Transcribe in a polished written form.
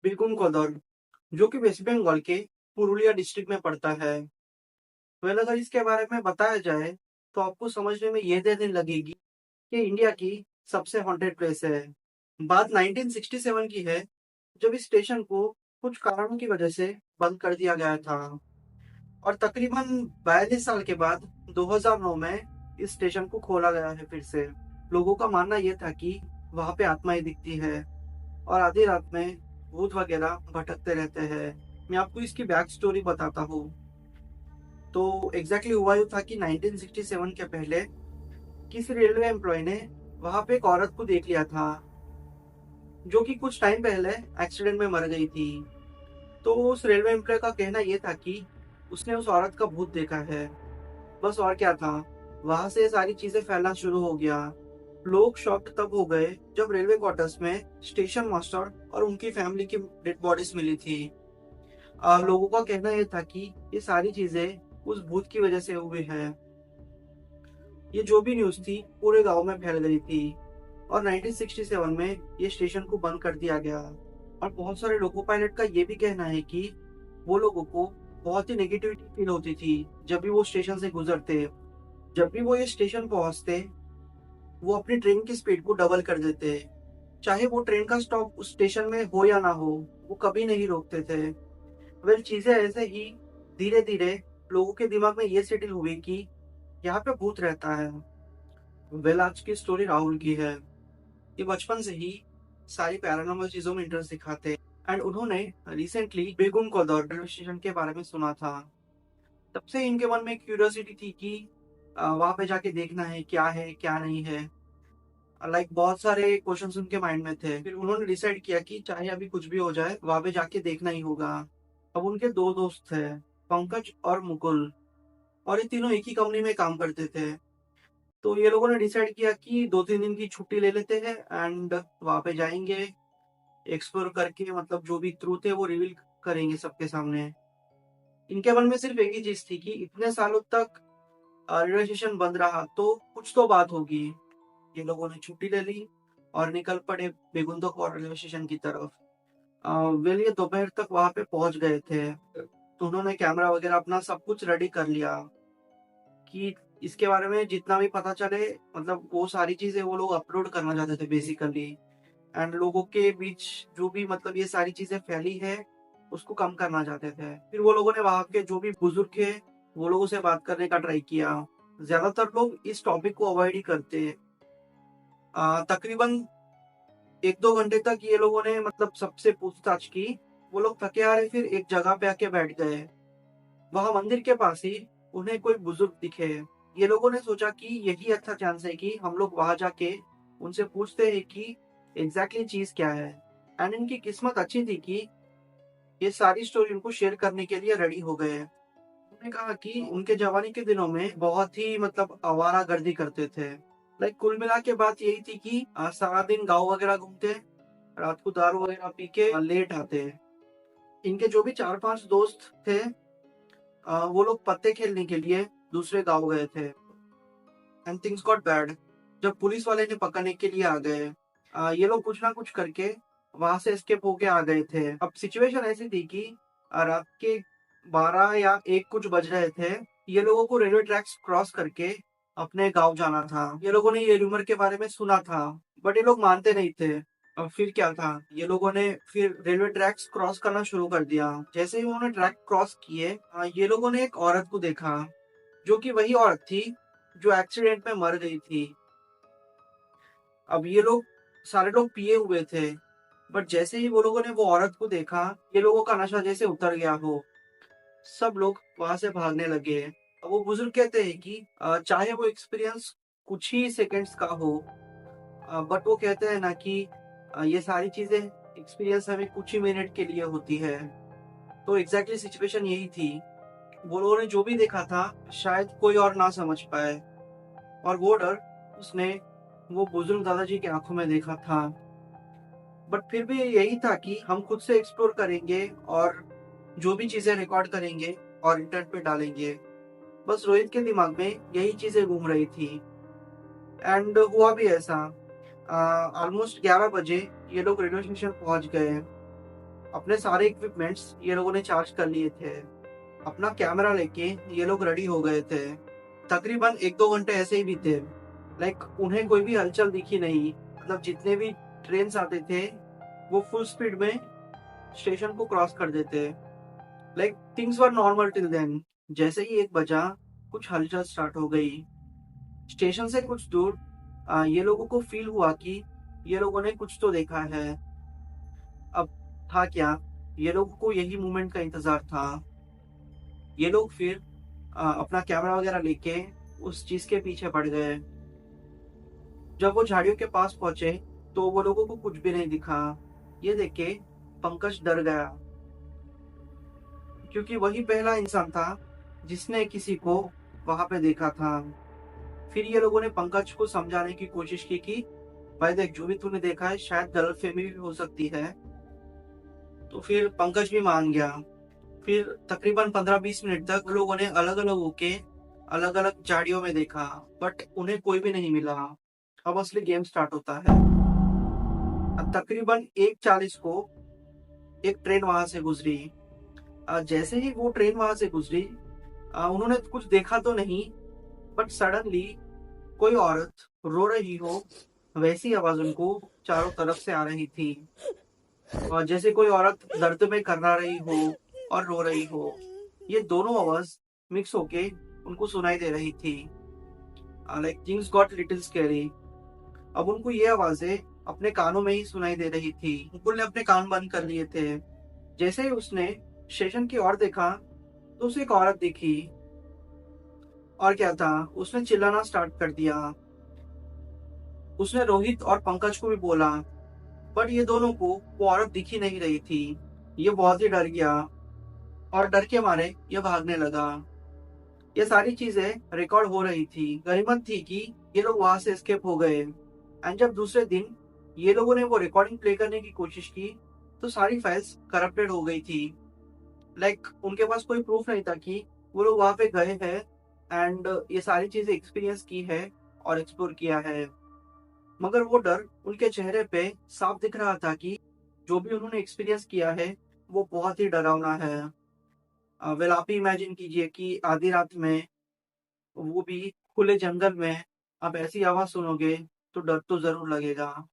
बीगुम कोदर, जो कि वेस्ट बंगाल के पुरुलिया डिस्ट्रिक्ट में पड़ता है। वेल अगर इसके बारे में बताया जाए तो आपको समझने में ये देर नहीं लगेगी कि इंडिया की सबसे हॉन्टेड प्लेस है। बात 1967 की है, जब इस स्टेशन को कुछ कारणों की वजह से बंद कर दिया गया था और तकरीबन 42 साल के बाद 2009 में इस स्टेशन को खोला गया है फिर से। लोगों का मानना यह था कि वहां पे आत्माएं दिखती है और आधी रात में भूत वगैरह भटकते रहते हैं। मैं आपको इसकी बैक स्टोरी बताता हूँ। तो एग्जैक्टली हुआ यूं था कि 1967 के पहले किसी रेलवे एम्प्लॉय ने वहां पे एक औरत को देख लिया था, जो कि कुछ टाइम पहले एक्सीडेंट में मर गई थी। तो उस रेलवे एम्प्लॉय का कहना यह था कि उसने उस औरत का भूत देखा है। बस और क्या था, वहां से सारी चीजें फैलना शुरू हो गया। लोग शॉक्ड तब हो गए जब रेलवे क्वार्टर्स में स्टेशन मास्टर और उनकी फैमिली की डेड बॉडीज मिली थी। लोगों का कहना यह था कि ये सारी चीजें उस भूत की वजह से हुई है। ये जो भी न्यूज थी पूरे गांव में फैल गई थी और 1967 में ये स्टेशन को बंद कर दिया गया। और बहुत सारे लोको पायलट का ये भी कहना है कि वो लोगों को बहुत ही नेगेटिविटी फील होती थी जब भी वो स्टेशन से गुजरते। जब भी वो ये स्टेशन पहुंचते, वो अपनी ट्रेन की स्पीड को डबल कर देते। चाहे वो ट्रेन का स्टॉप उस स्टेशन में हो या ना हो, वो कभी नहीं रोकते थे। वेल चीजें ऐसे ही धीरे धीरे लोगों के दिमाग में ये सेटल हुई कि यहाँ पे भूत रहता है। वेल आज की स्टोरी राहुल की है। ये बचपन से ही सारी पैरानॉर्मल चीजों में इंटरेस्ट दिखाते एंड उन्होंने रिसेंटली बेगुम कोदर रेलवे स्टेशन के बारे में सुना था। तब से इनके मन में क्यूरियोसिटी थी कि वहां पे जाके देखना है क्या नहीं है। लाइक बहुत सारे क्वेश्चंस उनके माइंड में थे। फिर उन्होंने डिसाइड किया कि चाहे अभी कुछ भी हो जाए वहां पे जाके देखना ही होगा। अब उनके दो दोस्त थे, पंकज और मुकुल, और ये तीनों एक ही कंपनी में काम करते थे। तो ये लोगों ने डिसाइड किया कि 2-3 दिन की छुट्टी ले लेते हैं एंड वहां पे जाएंगे, एक्सप्लोर करके मतलब जो भी ट्रूथ है वो रिवील करेंगे सबके सामने। इनके मन में सिर्फ एक ही चीज थी कि इतने सालों तक रेलवे स्टेशन बंद रहा तो कुछ तो बात होगी। ये लोगों ने छुट्टी ले ली और निकल पड़े बेगुंदोकवाड रेलवे स्टेशन की तरफ। वेल ये दोपहर तक वहां पे पहुंच गए थे। तो उन्होंने कैमरा वगैरह अपना सब कुछ रेडी कर लिया कि इसके बारे में जितना भी पता चले, मतलब वो सारी चीजें वो लोग अपलोड करना चाहते थे बेसिकली। एंड लोगों के बीच जो भी मतलब ये सारी चीजें फैली है उसको कम करना चाहते थे। फिर वो लोगों ने वहां के जो भी बुजुर्ग थे वो लोगों से बात करने का ट्राई किया। ज्यादातर लोग इस टॉपिक को अवॉइड ही करते। तकरीबन 1-2 घंटे तक ये लोगों ने मतलब सबसे पूछताछ की। वो लोग थके हारे फिर एक जगह पे आके बैठ गए। वहां मंदिर के पास ही उन्हें कोई बुजुर्ग दिखे। ये लोगों ने सोचा कि यही अच्छा चांस है कि हम लोग वहां जाके उनसे पूछते हैं कि एग्जैक्टली चीज क्या है। एंड इनकी किस्मत अच्छी थी कि ये सारी स्टोरी उनको शेयर करने के लिए रेडी हो गए। उन्होंने कहा कि उनके जवानी के दिनों में बहुत ही मतलब आवारा गर्दी करते थे। लाइक कुल मिला के बात यही थी कि सारा दिन गाँव वगैरह घूमते, रात को दारू वगैरह पी के लेट आते। इनके जो भी 4-5 दोस्त थे, वो लोग पत्ते खेलने के लिए दूसरे गांव गए थे एंड थिंग्स गॉट बैड जब पुलिस वाले ने पकड़ने के लिए आ गए। ये लोग कुछ ना कुछ करके वहां से एस्केप होके आ गए थे। अब सिचुएशन ऐसी थी कि रात के 12 या 1 कुछ बज रहे थे। ये लोगों को रेलवे ट्रैक्स क्रॉस करके अपने गांव जाना था। ये लोगों ने ये रूमर के बारे में सुना था, बट ये लोग मानते नहीं थे। अब फिर क्या था, ये लोगों ने फिर रेलवे ट्रैक्स क्रॉस करना शुरू कर दिया। जैसे ही उन्होंने ट्रैक क्रॉस किए, ये लोगों ने एक औरत को देखा, जो कि वही औरत थी जो एक्सीडेंट में मर गई थी। अब ये लोग सारे लोग पिए हुए थे, बट जैसे ही वो लोगों ने वो औरत को देखा, ये लोगों का नशा जैसे उतर गया हो। सब लोग वहां से भागने लगे। अब वो बुजुर्ग कहते हैं कि चाहे वो एक्सपीरियंस कुछ ही सेकंड्स का हो, बट वो कहते हैं ना कि ये सारी चीजें एक्सपीरियंस हमें कुछ ही मिनट के लिए होती है। तो एग्जैक्टली सिचुएशन यही थी। वो लोगों ने जो भी देखा था शायद कोई और ना समझ पाए, और वो डर उसने वो बुजुर्ग दादाजी की आंखों में देखा था। बट फिर भी यही था कि हम खुद से एक्सप्लोर करेंगे और जो भी चीजें रिकॉर्ड करेंगे और इंटरनेट पे डालेंगे। बस रोहित के दिमाग में यही चीजें घूम रही थी एंड हुआ भी ऐसा। ऑलमोस्ट 11 बजे ये लोग रेलवे स्टेशन पहुंच गए। अपने सारे इक्विपमेंट्स ये लोगों ने चार्ज कर लिए थे। अपना कैमरा लेके ये लोग रेडी हो गए थे। तकरीबन 1-2 घंटे ऐसे ही बीते। लाइक उन्हें कोई भी हलचल दिखी नहीं। मतलब जितने भी ट्रेन्स आते थे, वो फुल स्पीड में स्टेशन को क्रॉस कर देते। Like things were normal till then. जैसे ही 1 बजा, कुछ हलचल स्टार्ट हो गई। स्टेशन से कुछ दूर ये लोगों को फील हुआ कि ये लोगों ने कुछ तो देखा है। अब था क्या? ये लोगों को यही मोमेंट का इंतजार था। ये लोग फिर अपना कैमरा वगैरह लेके उस चीज के पीछे पड़ गए। जब वो झाड़ियों के पास पहुंचे, तो वो लोगों को कुछ भी नहीं दिखा। ये देख के पंकज डर गया, क्योंकि वही पहला इंसान था जिसने किसी को वहां पे देखा था। फिर ये लोगों ने पंकज को समझाने की कोशिश की कि भाई देख, जो भी तूने देखा है शायद गलतफहमी भी हो सकती है। तो फिर पंकज भी मान गया। फिर तकरीबन 15-20 मिनट तक लोगों ने अलग अलग होके अलग अलग झाड़ियों में देखा, बट उन्हें कोई भी नहीं मिला। अब असली गेम स्टार्ट होता है। अब तकरीबन 1:40 को एक ट्रेन वहां से गुजरी। जैसे ही वो ट्रेन वहां से गुजरी, उन्होंने कुछ देखा तो नहीं, बट सडनली कोई औरत रो रही हो वैसी आवाज उनको चारों तरफ से आ रही थी। और जैसे कोई औरत दर्द में करना रही हो और रो रही हो, ये दोनों आवाज मिक्स होके उनको सुनाई दे रही थी। Like things got little scary. अब उनको ये आवाजें अपने कानों में ही सुनाई दे रही थी। मुकुल ने अपने कान बंद कर लिए थे। जैसे ही उसने स्टेशन की ओर देखा, तो उसे एक औरत दिखी। और क्या था, उसने चिल्लाना स्टार्ट कर दिया। उसने रोहित और पंकज को भी बोला, पर ये दोनों को वो औरत दिखी नहीं रही थी। ये बहुत ही डर गया और डर के मारे ये भागने लगा। ये सारी चीजें रिकॉर्ड हो रही थी। गनीमत थी कि ये लोग वहां से एस्केप हो गए। एंड जब दूसरे दिन ये लोगों ने वो रिकॉर्डिंग प्ले करने की कोशिश की, तो सारी फाइल्स करप्टेड हो गई थी। लाइक उनके पास कोई प्रूफ नहीं था कि वो लोग वहां पे गए हैं एंड ये सारी चीजें एक्सपीरियंस की है और एक्सप्लोर किया है। मगर वो डर उनके चेहरे पे साफ दिख रहा था कि जो भी उन्होंने एक्सपीरियंस किया है वो बहुत ही डरावना है। वेल, आप ही इमेजिन कीजिए कि आधी रात में, वो भी खुले जंगल में, आप ऐसी आवाज सुनोगे तो डर तो जरूर लगेगा।